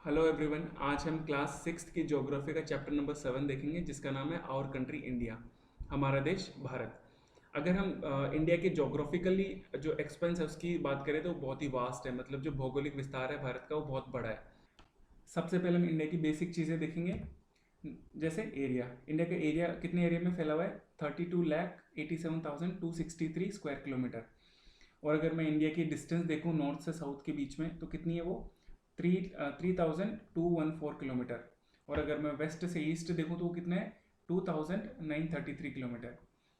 Hello everyone. आज हम class six की ज्योग्राफी का चैप्टर नंबर 7 देखेंगे जिसका नाम है आवर कंट्री इंडिया, हमारा देश भारत। अगर हम इंडिया के ज्योग्राफिकली जो एक्सपेंस है उसकी बात करें तो वो बहुत ही वास्ट है, मतलब जो भौगोलिक विस्तार है भारत का वो बहुत बड़ा है। सबसे पहले हम इंडिया की बेसिक चीज़ें देखेंगे, जैसे एरिया। इंडिया का एरिया कितने एरिया में फैला हुआ है? 32,87,263 स्क्वायर किलोमीटर। और अगर मैं इंडिया की डिस्टेंस देखूँ नॉर्थ से साउथ के बीच में तो कितनी है वो? 3,214 किलोमीटर। और अगर मैं वेस्ट से ईस्ट देखूँ तो वो कितना है? 2,933 किलोमीटर।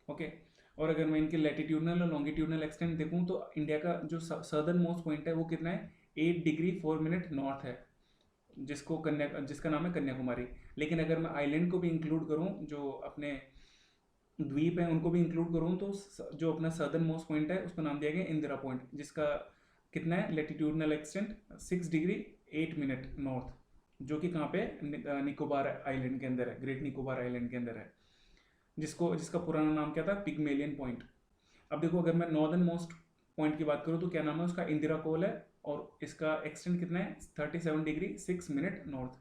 ओके। और अगर मैं इनके लैटिट्यूडनल और लॉन्गिट्यूडनल एक्सटेंट देखूँ तो इंडिया का जो सदर्न मोस्ट पॉइंट है वो कितना है? 8 डिग्री 4 मिनट नॉर्थ है, जिसका नाम है कन्याकुमारी। लेकिन अगर मैं आइलैंड को भी इंक्लूड करूँ, जो अपने द्वीप है उनको भी इंक्लूड करूँ, तो जो अपना सदर्न मोस्ट पॉइंट है उसको नाम दिया गया इंदिरा पॉइंट, जिसका कितना है latitudinal extent? 6 degree 8 minute north, जो कि कहाँ पे निकोबार आइलैंड के अंदर है, ग्रेट निकोबार आइलैंड के अंदर है, जिसका पुराना नाम क्या था? Pygmalion point. अब देखो, अगर मैं नॉर्दर्न मोस्ट पॉइंट की बात करूँ तो क्या नाम है उसका? इंदिरा कोल है, और इसका एक्सटेंट कितना है? 37 डिग्री 6 मिनट नॉर्थ।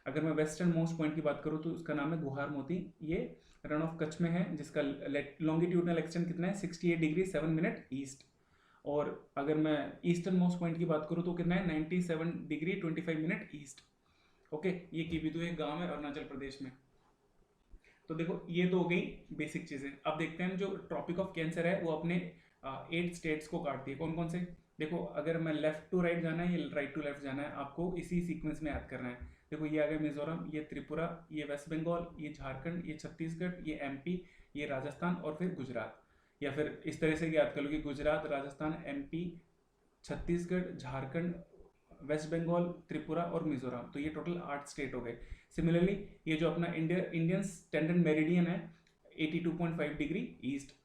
अगर मैं वेस्टर्न मोस्ट पॉइंट की बात करूँ तो उसका नाम है गुहार मोती, ये रन ऑफ कच्छ में है, जिसका लॉन्गिट्यूडनल एक्सटेंट कितना है? 68 डिग्री 7 मिनट ईस्ट। और अगर मैं ईस्टर्न मोस्ट पॉइंट की बात करूँ तो कितना है? 97 डिग्री 25 मिनट ईस्ट। ओके, ये कीबिदु एक गांव है अरुणाचल प्रदेश में। तो देखो, ये तो हो गई बेसिक चीज़ें। अब देखते हैं जो ट्रॉपिक ऑफ कैंसर है वो अपने 8 स्टेट्स को काटती है। कौन कौन से? देखो, अगर मैं लेफ्ट टू राइट जाना है या राइट टू लेफ्ट जाना है, आपको इसी सीक्वेंस में याद करना है। देखो, ये आ गया मिजोरम, ये त्रिपुरा, ये वेस्ट बंगाल, ये झारखंड, ये छत्तीसगढ़, ये एमपी, ये राजस्थान और फिर गुजरात। या फिर इस तरह से याद कर लो कि गुजरात, राजस्थान, एमपी, छत्तीसगढ़, झारखंड, वेस्ट बंगाल, त्रिपुरा और मिजोरम। तो ये टोटल 8 स्टेट हो गए। सिमिलरली, ये जो अपना इंडियन स्टैंडर्ड मेरिडियन है 82.5 डिग्री ईस्ट,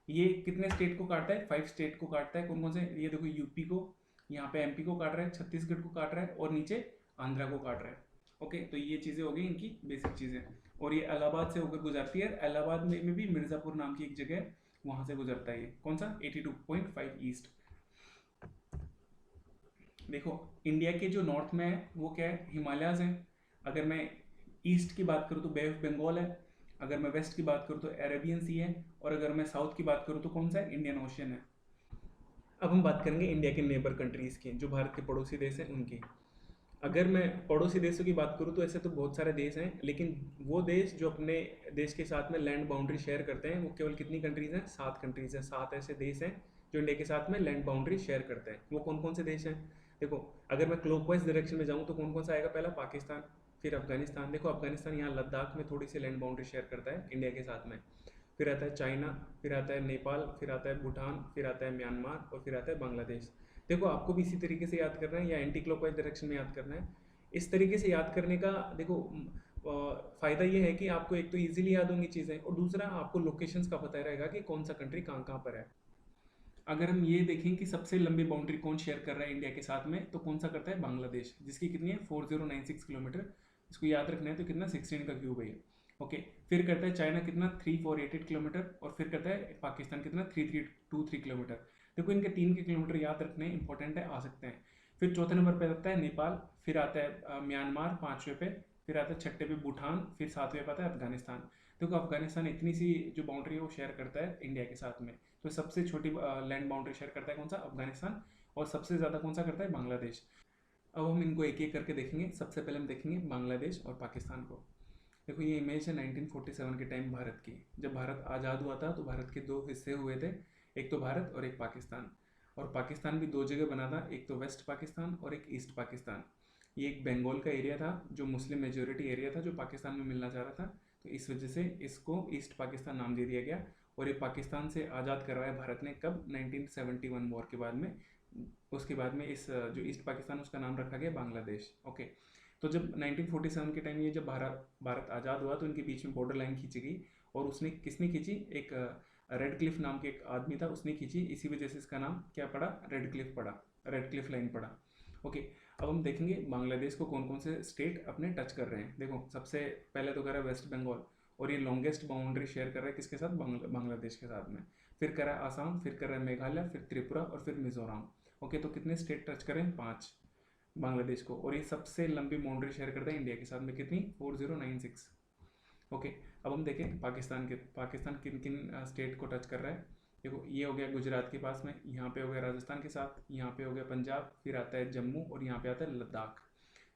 ये कितने स्टेट को काटता है? 5 स्टेट को काटता है। कौन कौन से? ये देखो, यूपी को, यहाँ पे एमपी को काट रहा है, छत्तीसगढ़ को काट रहा है और नीचे आंध्रा को काट रहा है। ओके, तो ये चीज़ें हो गई इनकी बेसिक चीज़ें। और ये इलाहाबाद से होकर गुजरती है। इलाहाबाद में भी मिर्ज़ापुर नाम की एक जगह है, वहाँ से गुजरता है। ये कौन सा? 82.5 ईस्ट। देखो, इंडिया के जो नॉर्थ में है वो क्या है? हिमालयाज हैं। अगर मैं ईस्ट की बात करूँ तो बे ऑफ बंगाल है। अगर मैं वेस्ट की बात करूँ तो अरेबियन सी है। और अगर मैं साउथ की बात करूँ तो कौन सा है? इंडियन ओशियन है। अब हम बात करेंगे इंडिया के नेबर कंट्रीज़ की, जो भारत के पड़ोसी देश हैं उनकी। अगर मैं पड़ोसी देशों की बात करूँ तो ऐसे तो बहुत सारे देश हैं, लेकिन वो देश जो अपने देश के साथ में लैंड बाउंड्री शेयर करते हैं वो केवल कितनी कंट्रीज़ हैं? 7 कंट्रीज़ हैं। 7 ऐसे देश हैं जो इंडिया के साथ में लैंड बाउंड्री शेयर करते हैं। वो कौन कौन से देश हैं? देखो, अगर मैं क्लॉकवाइज डायरेक्शन में जाऊँ तो कौन कौन सा आएगा? पहला पाकिस्तान, फिर अफगानिस्तान। देखो, अफगानिस्तान यहाँ लद्दाख में थोड़ी सी लैंड बाउंड्री शेयर करता है इंडिया के साथ में। फिर आता है चाइना, फिर आता है नेपाल, फिर आता है भूटान, फिर आता है म्यांमार और फिर आता है बांग्लादेश। देखो, आपको भी इसी तरीके से याद करना है या एंटी क्लॉकवाइज डायरेक्शन में याद करना है। इस तरीके से याद करने का देखो फ़ायदा ये है कि आपको एक तो ईजिली याद होंगी चीज़ें, और दूसरा आपको लोकेशंस का पता रहेगा कि कौन सा कंट्री कहाँ कहाँ पर है। अगर हम ये देखें कि सबसे लंबी बाउंड्री कौन शेयर कर रहा है इंडिया के साथ में, तो कौन सा करता है? बांग्लादेश, जिसकी कितनी है? 4096 किलोमीटर। इसको याद रखना है तो कितना? 16 का क्यूब है ये। ओके। फिर करता है चाइना कितना? 3488 किलोमीटर। और फिर करता है पाकिस्तान कितना? 3323 किलोमीटर। देखो, इनके 3 के किलोमीटर याद रखने इंपॉर्टेंट है, आ सकते हैं। फिर चौथे नंबर पे आता है नेपाल, फिर आता है म्यांमार 5वें पे, फिर आता है 6ठे पे भूटान, फिर 7वें पे आता है अफगानिस्तान। देखो, अफगानिस्तान इतनी सी जो बाउंड्री है वो शेयर करता है इंडिया के साथ में। तो सबसे छोटी लैंड बाउंड्री शेयर करता है कौन सा? अफगानिस्तान। और सबसे ज़्यादा कौन सा करता है? बांग्लादेश। अब हम इनको एक एक करके देखेंगे। सबसे पहले हम देखेंगे बांग्लादेश और पाकिस्तान को। देखो, ये इमेज है 1947 के टाइम भारत की। जब भारत आज़ाद हुआ था तो भारत के दो हिस्से हुए थे, एक तो भारत और एक पाकिस्तान। और पाकिस्तान भी दो जगह बना था, एक तो वेस्ट पाकिस्तान और एक ईस्ट पाकिस्तान। ये एक बंगाल का एरिया था जो मुस्लिम मेजोरिटी एरिया था, जो पाकिस्तान में मिलना चाह रहा था। तो इस वजह से इसको ईस्ट पाकिस्तान नाम दे दिया गया। और ये पाकिस्तान से आज़ाद करवाया भारत ने कब? 1971 वॉर के बाद में। उसके बाद में इस जो ईस्ट पाकिस्तान उसका नाम रखा गया बांग्लादेश। ओके। तो जब 1947 के टाइम ये जब भारत आज़ाद हुआ तो इनके बीच में बॉर्डर लाइन खींची गई। और उसने किसने खींची? एक रेड क्लिफ नाम के एक आदमी था, उसने खींची। इसी वजह से इसका नाम क्या पड़ा? रेड क्लिफ पड़ा, रेड क्लिफ लाइन पड़ा। ओके। अब हम देखेंगे बांग्लादेश को कौन कौन से स्टेट अपने टच कर रहे हैं। देखो, सबसे पहले तो करा वेस्ट बंगाल, और ये लॉन्गेस्ट बाउंड्री शेयर कर रहा है किसके साथ? बांग्लादेश के साथ में। फिर करा आसाम, फिर कर रहा है मेघालय, फिर त्रिपुरा और फिर मिजोरम। ओके, तो कितने स्टेट टच करें? 5। बांग्लादेश को, और ये सबसे लंबी बाउंड्री शेयर करता है इंडिया के साथ में, कितनी, 4096। ओके, अब हम देखें पाकिस्तान किन किन स्टेट को टच कर रहा है। देखो ये हो गया गुजरात के पास में, यहाँ पे हो गया राजस्थान के साथ, यहाँ पे हो गया पंजाब, फिर आता है जम्मू, और यहाँ पे आता है लद्दाख।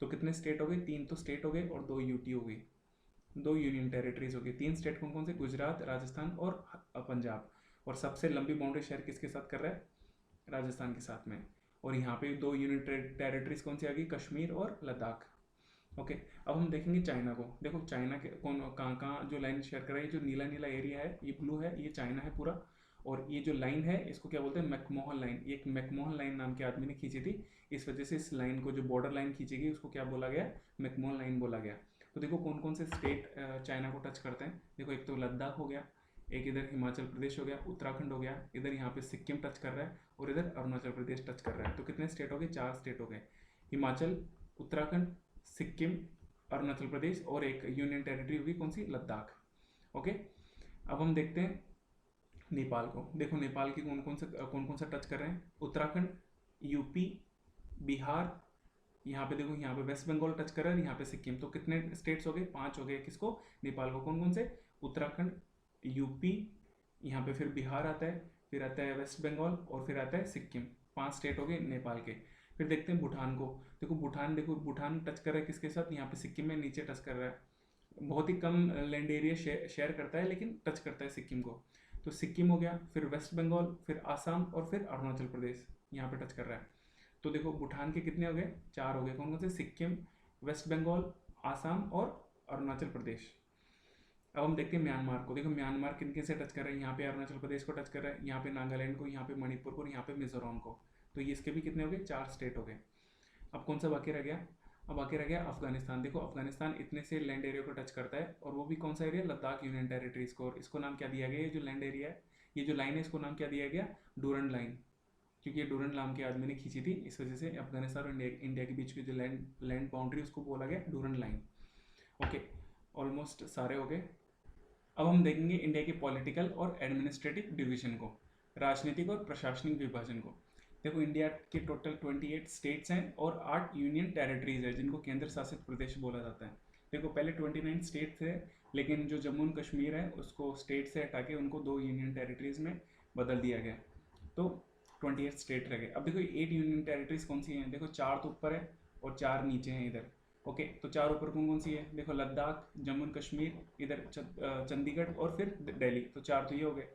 तो कितने स्टेट हो गए, 3 तो स्टेट हो गए और 2 यूटी हो गई, 2 यूनियन टेरिटरीज हो गई। 3 स्टेट कौन कौन से, गुजरात, राजस्थान और पंजाब। और सबसे लंबी बाउंड्री शेयर किसके साथ कर रहा है, राजस्थान के साथ में। और यहाँ पे 2 यूनियन टेरिटरीज कौन सी आ गई, कश्मीर और लद्दाख। ओके, अब हम देखेंगे चाइना को। देखो चाइना के कौन कहाँ कहाँ जो लाइन शेयर कर रहा है, ये जो नीला नीला एरिया है, ये ब्लू है, ये चाइना है पूरा। और ये जो लाइन है इसको क्या बोलते हैं, मैकमोहन लाइन। ये एक मैकमोहन लाइन नाम के आदमी ने खींची थी, इस वजह से इस लाइन को, जो बॉर्डर लाइन खींची गई, उसको क्या बोला गया, मैकमोहन लाइन बोला गया। तो देखो कौन कौन से स्टेट चाइना को टच करते हैं। देखो एक तो लद्दाख हो गया, एक इधर हिमाचल प्रदेश हो गया, उत्तराखंड हो गया, इधर यहाँ पे सिक्किम टच कर रहा है, और इधर अरुणाचल प्रदेश टच कर रहा है। तो कितने स्टेट हो गए, 4 स्टेट हो गए, हिमाचल, उत्तराखंड, सिक्किम, अरुणाचल प्रदेश, और एक यूनियन टेरिटरी होगी कौन सी, लद्दाख। ओके, अब हम देखते हैं नेपाल को। देखो नेपाल की कौन कौन सा टच कर रहे हैं, उत्तराखंड, यूपी, बिहार, यहाँ पे देखो, यहाँ पे वेस्ट बंगाल टच कर रहा है, यहाँ पे सिक्किम। तो कितने स्टेट्स हो गए, 5 हो गए। किसको, नेपाल को। कौन कौन से, उत्तराखंड, यूपी, यहाँ पे फिर बिहार आता है, फिर आता है वेस्ट बंगाल, और फिर आता है सिक्किम। 5 स्टेट हो गए नेपाल के। फिर देखते हैं भूटान को। देखो भूटान टच कर रहा है किसके साथ, यहाँ पे सिक्किम में नीचे टच कर रहा है। बहुत ही कम लैंड एरिया शेयर करता है, लेकिन टच करता है सिक्किम को। तो सिक्किम हो गया, फिर वेस्ट बंगाल, फिर आसाम, और फिर अरुणाचल प्रदेश यहाँ पे टच कर रहा है। तो देखो भूटान के कितने हो गए, 4 हो गए। कौन कौन से, सिक्किम, वेस्ट बंगाल, आसाम और अरुणाचल प्रदेश। अब हम देखते हैं म्यांमार को। देखो म्यांमार किन किन से टच कर रहा है, यहाँ पे अरुणाचल प्रदेश को टच कर रहा है, यहाँ पे नागालैंड को, यहाँ पे मणिपुर को, और यहाँ पे मिजोरम को। तो ये इसके भी कितने हो गए, 4 स्टेट हो गए। अब कौन सा बाकी रह गया, अब बाकी रह गया अफगानिस्तान। देखो अफगानिस्तान इतने से लैंड एरिया को टच करता है, और वो भी कौन सा एरिया, लद्दाख यूनियन टेरिटरीज को। और इसको नाम क्या दिया गया, ये जो लैंड एरिया है, ये जो लाइन है, इसको नाम क्या दिया गया, डूरंड लाइन, क्योंकि ये डूरंड नाम के आदमी ने खींची थी, इस वजह से अफगानिस्तान और इंडिया के बीच की जो लैंड बाउंड्री, उसको बोला गया डूरंड लाइन। ओके, ऑलमोस्ट सारे हो गए। अब हम देखेंगे इंडिया के पॉलिटिकल और एडमिनिस्ट्रेटिव डिवीजन को, राजनीतिक और प्रशासनिक विभाजन को। देखो इंडिया के टोटल 28 स्टेट्स हैं और 8 यूनियन टेरिटरीज है, जिनको केंद्र शासित प्रदेश बोला जाता है। देखो पहले 29 स्टेट थे, लेकिन जो जम्मू एंड कश्मीर है उसको स्टेट से हटा के उनको 2 यूनियन टेरिटरीज में बदल दिया गया, तो 28 स्टेट रह गए। अब देखो 8 यूनियन टेरिटरीज कौन सी हैं, देखो 4 तो ऊपर है और 4 नीचे हैं इधर। ओके, तो 4 ऊपर कौन कौन सी है, देखो लद्दाख, जम्मू एंड कश्मीर, इधर चंडीगढ़ और फिर दिल्ली। तो 4 तो ये हो गए।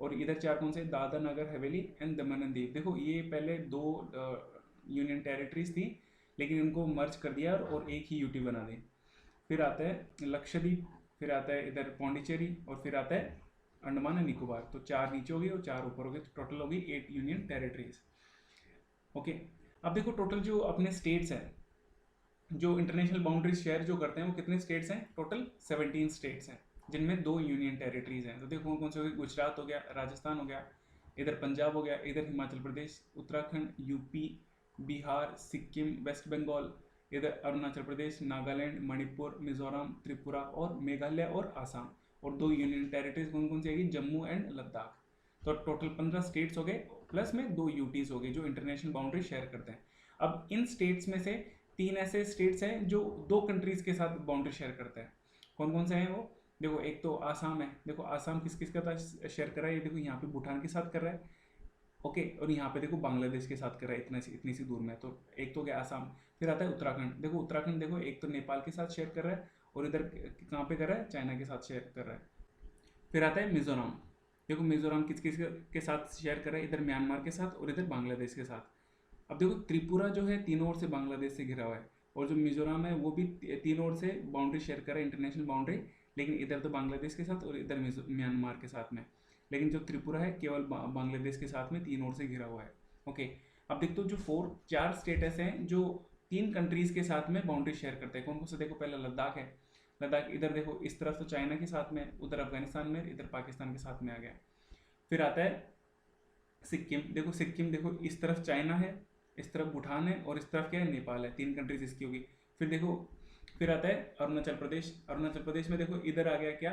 और इधर 4 कौन से, Dadra Nagar Haveli and Daman and Diu. देखो ये पहले 2 यूनियन टेरिटरीज थी, लेकिन इनको मर्ज कर दिया और एक ही यूटी बना दी। फिर आता है लक्षद्वीप, फिर आता है इधर पौंडीचेरी, और फिर आता है अंडमान एंड निकोबार। तो 4 नीचे हो गई और 4 ऊपर हो गए, तो टोटल हो गई 8 यूनियन टेरिटरीज। ओके, अब देखो टोटल जो अपने स्टेट्स हैं, जो इंटरनेशनल बाउंड्रीज शेयर जो करते हैं, वो कितने स्टेट्स हैं, टोटल 17 स्टेट्स हैं, जिनमें 2 यूनियन टेरिटरीज हैं। तो देखो कौन कौन से हो गए, गुजरात हो गया, राजस्थान हो गया, इधर पंजाब हो गया, इधर हिमाचल प्रदेश, उत्तराखंड, यूपी, बिहार, सिक्किम, वेस्ट बंगाल, इधर अरुणाचल प्रदेश, नागालैंड, मणिपुर, मिजोरम, त्रिपुरा और मेघालय और आसाम। और 2 यूनियन टेरिटरीज कौन कौन सी आएगी, जम्मू एंड लद्दाख। तो टोटल 15 स्टेट्स हो गए, प्लस में 2 यूटीज हो गए जो इंटरनेशनल बाउंड्री शेयर करते हैं। अब इन स्टेट्स में से 3 ऐसे स्टेट्स हैं जो 2 कंट्रीज के साथ बाउंड्री शेयर करते हैं। कौन कौन से हैं वो, देखो एक तो आसाम है। देखो आसाम किस किस के साथ शेयर कर रहा है, ये देखो यहाँ पे भूटान के साथ कर रहा है। ओके, और यहाँ पे देखो बांग्लादेश के साथ कर रहा है, इतनी सी दूर में। तो एक तो हो गया आसाम। फिर आता है उत्तराखंड। देखो उत्तराखंड देखो एक तो नेपाल के साथ शेयर कर रहा है, और इधर कहाँ पे कर रहा है, चाइना के साथ शेयर कर रहा है। फिर आता है मिजोरम। देखो मिजोरम किस किस के साथ शेयर कर रहा है, इधर म्यांमार के साथ और इधर बांग्लादेश के साथ। अब देखो त्रिपुरा जो है तीनों ओर से बांग्लादेश से घिरा हुआ है, और जो मिजोरम है वो भी तीनों ओर से बाउंड्री शेयर कर रहा है, इंटरनेशनल बाउंड्री, लेकिन इधर तो बांग्लादेश के साथ और इधर म्यांमार के साथ में। लेकिन जो त्रिपुरा है केवल बांग्लादेश के साथ में तीन ओर से घिरा हुआ है। ओके, अब देखते हो जो 4 स्टेटस हैं जो 3 कंट्रीज के साथ में बाउंड्री शेयर करते हैं। कौन कौन से, देखो पहला लद्दाख है। लद्दाख इधर देखो इस तरफ तो चाइना के साथ में, उधर अफगानिस्तान में, इधर पाकिस्तान के साथ में आ गया। फिर आता है सिक्किम। देखो सिक्किम देखो इस तरफ चाइना है, इस तरफ भूटान है, और इस तरफ क्या है, नेपाल है। 3 कंट्रीज इसकी होगी। फिर देखो फिर आता है अरुणाचल प्रदेश। अरुणाचल प्रदेश में देखो इधर आ गया क्या,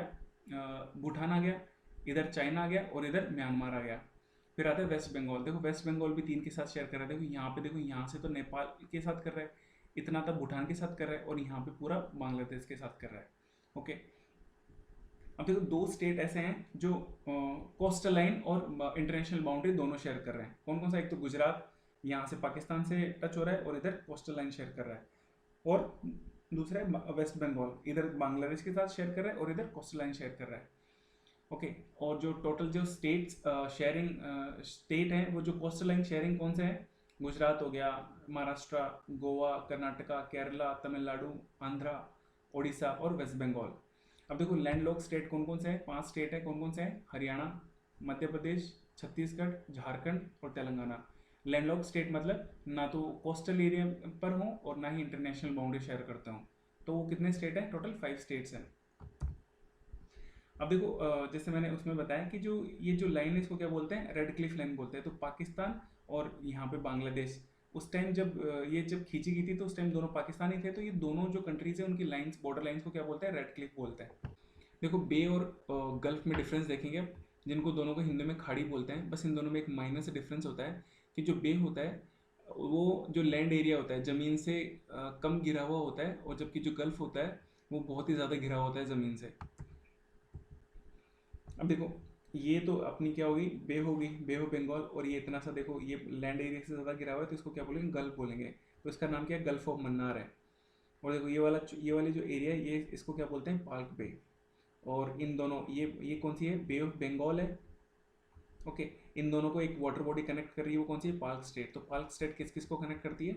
भूटान आ गया, इधर चाइना आ गया और इधर म्यांमार आ गया। फिर आता है वेस्ट बंगाल। देखो वेस्ट बंगाल भी 3 के साथ शेयर कर रहा है। देखो यहाँ पे, देखो यहाँ से तो नेपाल के साथ कर रहा है, इतना तक भूटान के साथ कर रहा है, और यहाँ पे पूरा बांग्लादेश के साथ कर रहा है। ओके, अब देखो 2 स्टेट ऐसे हैं जो कोस्टल लाइन और इंटरनेशनल बाउंड्री दोनों शेयर कर रहे हैं। कौन कौन सा? एक तो गुजरात, यहाँ से पाकिस्तान से टच हो रहा है और इधर कोस्टल लाइन शेयर कर रहा है, और दूसरा है वेस्ट बंगाल, इधर बांग्लादेश के साथ शेयर कर रहा है और इधर कोस्टल लाइन शेयर कर रहा है। ओके, और जो टोटल जो स्टेट्स शेयरिंग स्टेट हैं, वो जो कोस्टल लाइन शेयरिंग कौन से हैं? गुजरात हो गया, महाराष्ट्र, गोवा, कर्नाटका, केरला, तमिलनाडु, आंध्रा, उड़ीसा और वेस्ट बंगाल। अब देखो लैंडलॉक स्टेट कौन कौन से हैं? 5 स्टेट है। कौन कौन से हैं? हरियाणा, मध्य प्रदेश, छत्तीसगढ़, झारखंड और तेलंगाना। लैंडलॉक स्टेट मतलब ना तो कोस्टल एरिया पर हो और ना ही इंटरनेशनल बाउंड्री शेयर करता हूँ। तो वो कितने स्टेट हैं? टोटल 5 स्टेट्स हैं। अब देखो जैसे मैंने उसमें बताया कि जो ये जो लाइन है इसको क्या बोलते हैं? रेड क्लिफ लाइन बोलते हैं। तो पाकिस्तान और यहाँ पे बांग्लादेश, उस टाइम जब ये जब खींची गई थी तो उस टाइम दोनों पाकिस्तानी थे, तो ये दोनों जो कंट्रीज है उनकी लाइंस, बॉर्डर लाइंस को क्या बोलते हैं? रेड क्लिफ बोलते हैं। देखो बे और गल्फ में डिफरेंस देखेंगे, जिनको दोनों को हिंदी में खाड़ी बोलते हैं। बस इन दोनों में एक माइनर से डिफरेंस होता है कि जो बे होता है वो जो लैंड एरिया होता है ज़मीन से कम घिरा हुआ होता है, और जबकि जो गल्फ होता है वो बहुत ही ज़्यादा घिरा हुआ होता है ज़मीन से। अब देखो ये तो अपनी क्या होगी? बे होगी, बे ऑफ बंगाल, और ये इतना सा देखो ये लैंड एरिया से ज़्यादा घिरा हुआ है, तो इसको क्या बोलेंगे? गल्फ बोलेंगे। तो इसका नाम क्या है? गल्फ ऑफ मन्नार है। और देखो ये वाली जो एरिया है, ये इसको क्या बोलते हैं? पाल्क बे। और इन दोनों ये कौन सी है? बे ऑफ बंगाल है। ओके, इन दोनों को एक वाटर बॉडी कनेक्ट कर रही है, वो कौन सी है? पाल्क स्टेट। तो पाल्क स्टेट किस किस को कनेक्ट करती है?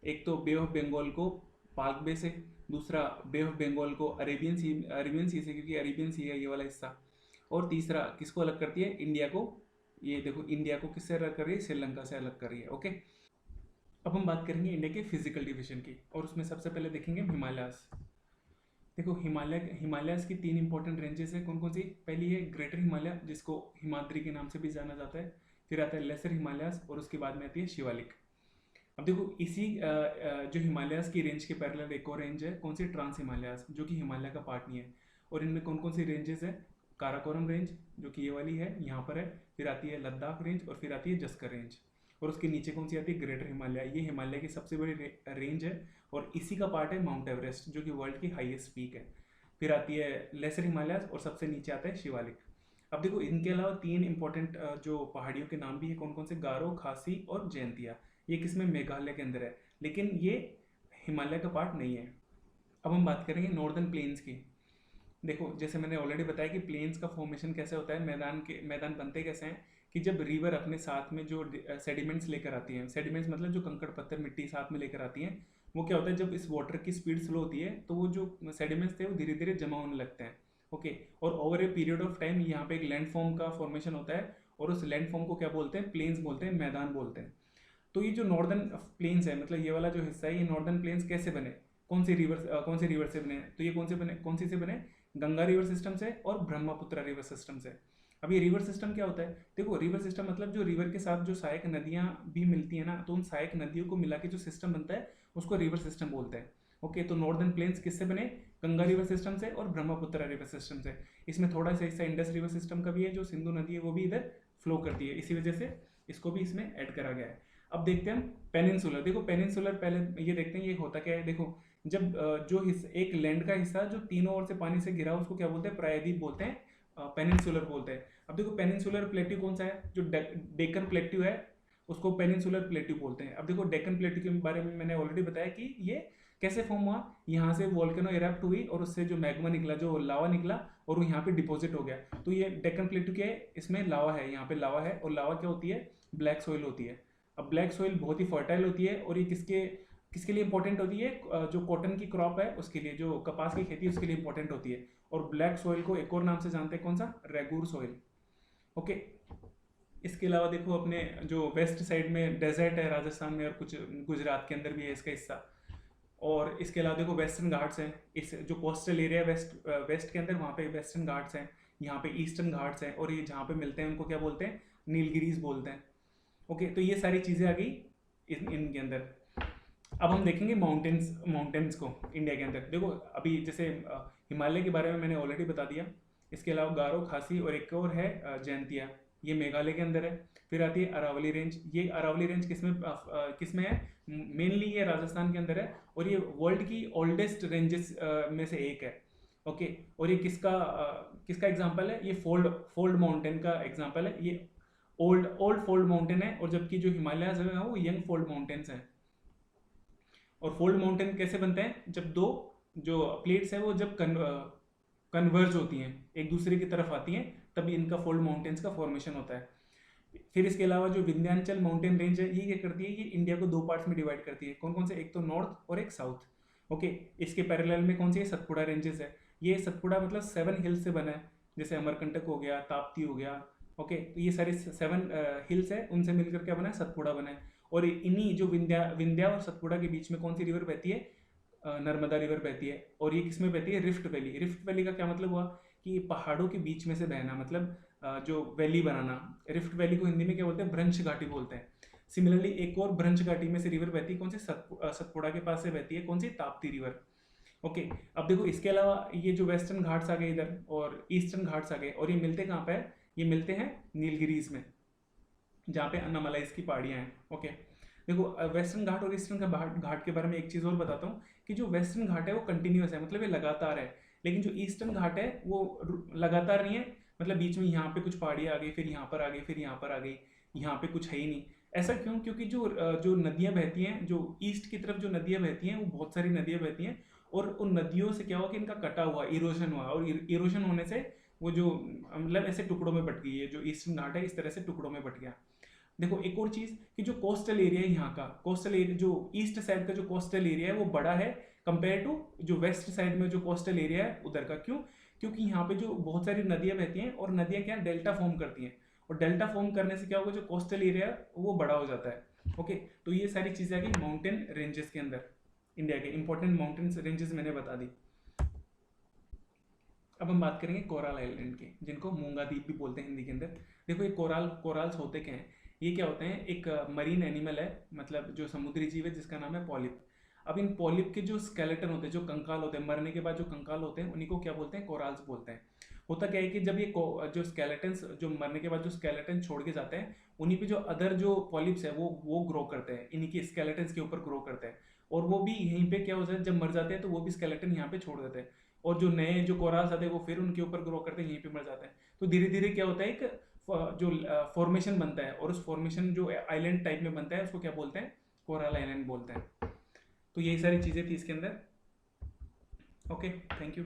एक तो बे ऑफ बंगाल को पाल्क बे से, दूसरा बे ऑफ बंगाल को अरेबियन सी से, क्योंकि अरेबियन सी है ये वाला हिस्सा, और तीसरा किसको अलग करती है? इंडिया को। ये देखो इंडिया को किससे अलग कर रही है? श्रीलंका से अलग कर रही है। ओके, अब हम बात करेंगे इंडिया के फिजिकल डिवीजन की, और उसमें सबसे पहले देखेंगे हिमालयास। देखो हिमालयास की 3 इंपॉर्टेंट रेंजेस है। कौन कौन सी? पहली है ग्रेटर हिमालय, जिसको हिमाद्री के नाम से भी जाना जाता है। फिर आता है लेसर हिमालयास, और उसके बाद में आती है शिवालिक। अब देखो इसी जो हिमालयास की रेंज के पैरेलल एक और रेंज है, कौन सी? ट्रांस हिमालयास, जो कि हिमालय का पार्ट नहीं है। और इनमें कौन कौन सी रेंजेस है? काराकोरम रेंज, जो कि ये वाली है, यहाँ पर है। फिर आती है लद्दाख रेंज, और फिर आती है जस्कर रेंज, और उसके नीचे कौन सी आती है? ग्रेटर हिमालय। ये हिमालय की सबसे बड़ी रेंज है, और इसी का पार्ट है माउंट एवरेस्ट, जो कि वर्ल्ड की हाईएस्ट पीक है। फिर आती है लेसर हिमालयास, और सबसे नीचे आता है शिवालिक। अब देखो इनके अलावा 3 इंपॉर्टेंट जो पहाड़ियों के नाम भी है, कौन कौन से? गारो, खासी और जयंतिया। ये किसमें? मेघालय के अंदर है, लेकिन ये हिमालय का पार्ट नहीं है। अब हम बात करेंगे नॉर्दर्न प्लेन्स की। देखो जैसे मैंने ऑलरेडी बताया कि प्लेन्स का फॉर्मेशन कैसे होता है, मैदान बनते कैसे हैं कि जब रिवर अपने साथ में जो सेडिमेंट्स लेकर आती हैं, सेडिमेंट्स मतलब जो कंकड़ पत्थर मिट्टी साथ में लेकर आती हैं, वो क्या होता है जब इस वाटर की स्पीड स्लो होती है तो वो जो सेडिमेंट्स थे वो धीरे धीरे जमा होने लगते हैं। ओके, और over a period of time यहाँ पे एक लैंडफॉर्म का फॉर्मेशन होता है, और उस लैंडफॉर्म को क्या बोलते हैं? प्लेन्स बोलते हैं, मैदान बोलते हैं। तो ये जो नॉर्दर्न प्लेन्स है, मतलब ये वाला जो हिस्सा है, ये नॉर्दर्न प्लेन्स कैसे बने? कौन सी रिवर से बने? तो ये कौन सी से बने? गंगा रिवर सिस्टम से और ब्रह्मपुत्र रिवर सिस्टम से। अब ये रिवर सिस्टम क्या होता है? देखो रिवर सिस्टम मतलब जो रिवर के साथ जो सहायक नदियां भी मिलती है ना, तो उन सहायक नदियों को मिला के जो सिस्टम बनता है उसको रिवर सिस्टम बोलते हैं। ओके, तो नॉर्दर्न प्लेन्स किससे बने? गंगा रिवर सिस्टम से और ब्रह्मपुत्र रिवर सिस्टम से। इसमें थोड़ा सा हिस्सा इंडस रिवर सिस्टम का भी है, जो सिंधु नदी है वो भी इधर फ्लो करती है, इसी वजह से इसको भी इसमें ऐड करा गया है। अब देखते हैं हम पेनिनसुलर। देखो पेनिनसुलर पहले ये देखते हैं ये होता क्या है। देखो जब जो एक लैंड का हिस्सा जो तीनों ओर से पानी से घिरा, उसको क्या बोलते हैं? प्रायद्वीप बोलते हैं, पेनिनसुलर बोलते हैं। अब देखो पेनिनसुलर प्लेट्यू कौन सा है? जो डेक्कन प्लेट्यू है उसको पेनिनसुलर प्लेट्यू बोलते हैं। अब देखो डेक्कन प्लेट्यू के बारे में मैंने ऑलरेडी बताया कि ये कैसे फॉर्म हुआ। यहाँ से वोल्केनो इरप्ट हुई और उससे जो मैग्मा निकला, जो लावा निकला, और वो यहाँ पे डिपॉजिट हो गया। तो ये डेक्कन प्लेट्यू क्या है? इसमें लावा है, यहाँ पे लावा है, और लावा क्या होती है? ब्लैक सॉइल होती है। अब ब्लैक सॉइल बहुत ही फर्टाइल होती है, और ये किसके किसके लिए इंपॉर्टेंट होती है? जो कॉटन की क्रॉप है उसके लिए, जो कपास की खेती है उसके लिए इंपॉर्टेंट होती है। और ब्लैक सॉइल को एक और नाम से जानते हैं, कौन सा? रेगूर सॉइल। ओके, इसके अलावा देखो अपने जो वेस्ट साइड में डेजर्ट है राजस्थान में, और कुछ गुजरात के अंदर भी है इसका हिस्सा। और इसके अलावा देखो वेस्टर्न घाट्स हैं, इस जो कोस्टल एरिया वेस्ट के अंदर, वहाँ पे वेस्टर्न घाट्स हैं, यहाँ पे ईस्टर्न घाट्स हैं, और ये जहाँ पे मिलते हैं उनको क्या बोलते हैं? नीलगिरीज बोलते हैं। ओके, तो ये सारी चीज़ें आ गई इनके अंदर। अब हम देखेंगे माउंटेन्स को इंडिया के अंदर। देखो अभी जैसे हिमालय के बारे में मैंने ऑलरेडी बता दिया। इसके अलावा गारो, खासी और एक और है जयंतिया, ये मेघालय के अंदर है। फिर आती है अरावली रेंज, ये अरावली रेंज किसमें है, मेनली ये राजस्थान के अंदर है, और ये वर्ल्ड की ओल्डेस्ट रेंजेस में से एक है। ओके, और ये किसका एग्जांपल है, ये फोल्ड माउंटेन का एग्जांपल है। ये ओल्ड ओल्ड फोल्ड माउंटेन है, और जबकि जो हिमालयाज है वो यंग फोल्ड माउंटेन्स हैं। और फोल्ड माउंटेन कैसे बनते हैं, जब दो जो प्लेट्स है वो जब कन्वर्ज होती हैं, एक दूसरे की तरफ आती हैं, तभी इनका फोल्ड माउंटेन्स का फॉर्मेशन होता है। फिर इसके अलावा जो विंध्याचल माउंटेन रेंज है, ये क्या करती है, ये इंडिया को दो पार्ट्स में डिवाइड करती है। कौन कौन से, एक तो नॉर्थ और एक साउथ। ओके, इसके पैरेलल में कौन सी है, सतपुड़ा रेंजेस है। ये सतपुड़ा मतलब 7 हिल्स से बना है, जैसे अमरकंटक हो गया, ताप्ती हो गया। ओके, तो ये सारे 7 हिल्स है, उनसे मिलकर क्या बना है, सतपुड़ा बना है। और इन्हीं जो विंध्या और सतपुड़ा के बीच में कौन सी रिवर बहती है, नर्मदा रिवर बहती है। और ये किसमें बहती है, रिफ्ट वैली। रिफ्ट वैली का क्या मतलब हुआ कि पहाड़ों के बीच में से बहना, मतलब जो वैली बनाना। रिफ्ट वैली को हिंदी में क्या बोलते हैं, भ्रंश घाटी बोलते हैं। सिमिलरली एक और भ्रंश घाटी में से रिवर बहती है, कौन सी, सतपुड़ा के पास से बहती है, कौन सी, ताप्ती रिवर। ओके, अब देखो इसके अलावा ये जो वेस्टर्न घाट्स आ गए इधर और ईस्टर्न घाट्स आ गए, और ये मिलते कहाँ पे है, ये मिलते हैं नीलगिरीज में, जहाँ पे अन्नामलाइज की पहाड़ियाँ हैं। ओके, देखो वेस्टर्न घाट और ईस्टर्न का घाट के बारे में एक चीज़ और बताता हूँ कि जो वेस्टर्न घाट है वो कंटिन्यूस है, मतलब ये लगातार है। लेकिन जो ईस्टर्न घाट है वो लगातार नहीं है, मतलब बीच में यहाँ पे कुछ पहाड़ियाँ आ गई, फिर यहाँ पर आ गई, फिर यहाँ पर आ गई, यहाँ पे कुछ है ही नहीं। ऐसा क्यों, क्योंकि जो नदियाँ बहती हैं, जो ईस्ट की तरफ जो नदियाँ बहती हैं, वो बहुत सारी नदियाँ बहती हैं, और उन नदियों से क्या हुआ कि इनका कटा हुआ, इरोजन हुआ, और इरोजन होने से वो जो मतलब ऐसे टुकड़ों में बट गई है, जो ईस्टर्न घाट है इस तरह से टुकड़ों में बट गया। देखो एक और चीज़ कि जो कोस्टल एरिया है यहाँ का, कोस्टल एरिया जो ईस्ट साइड का जो कोस्टल एरिया है वो बड़ा है कंपेयर टू जो वेस्ट साइड में जो कोस्टल एरिया है उधर का। क्यों, क्योंकि यहाँ पे जो बहुत सारी नदियाँ बहती हैं, और नदियाँ क्या डेल्टा फॉर्म करती हैं, और डेल्टा फॉर्म करने से क्या होगा, जो कोस्टल एरिया वो बड़ा हो जाता है। ओके, तो ये सारी चीज़ें आ गई माउंटेन रेंजेस के अंदर। इंडिया के इंपॉर्टेंट माउंटेन रेंजेस मैंने बता दी। अब हम बात करेंगे कोरल आइलैंड की, जिनको मूंगा द्वीप भी बोलते हैं हिंदी के अंदर। देखो ये कोराल्स होते क्या हैं, ये क्या होते हैं, एक मरीन एनिमल है, मतलब जो समुद्री जीव है, जिसका नाम है पॉलिप। अब इन पॉलिप के जो स्केलेटन होते हैं, जो कंकाल होते हैं, मरने के बाद जो कंकाल होते हैं, उन्हीं को क्या बोलते हैं, कोराल्स बोलते हैं। होता क्या है कि जब ये जो स्केलेटन्स, जो मरने के बाद जो स्केलेटन छोड़ के जाते हैं, उन्हीं पे जो अदर जो पॉलिप्स है वो ग्रो करते हैं, इन्हीं के स्केलेटन्स के ऊपर ग्रो करते हैं। और वो भी यहीं पे क्या होता है, जब मर जाते हैं तो वो भी स्केलेटन यहाँ पे छोड़ देते हैं, और जो नए जो कोराल्स आते हैं वो फिर उनके ऊपर ग्रो करते हैं, यहीं पे मर जाते हैं। तो धीरे धीरे क्या होता है, एक जो फॉर्मेशन बनता है, और उस फॉर्मेशन जो आइलैंड टाइप में बनता है उसको क्या बोलते हैं, कोरल आइलैंड बोलते हैं। तो यही सारी चीज़ें थी इसके अंदर। Okay, thank you.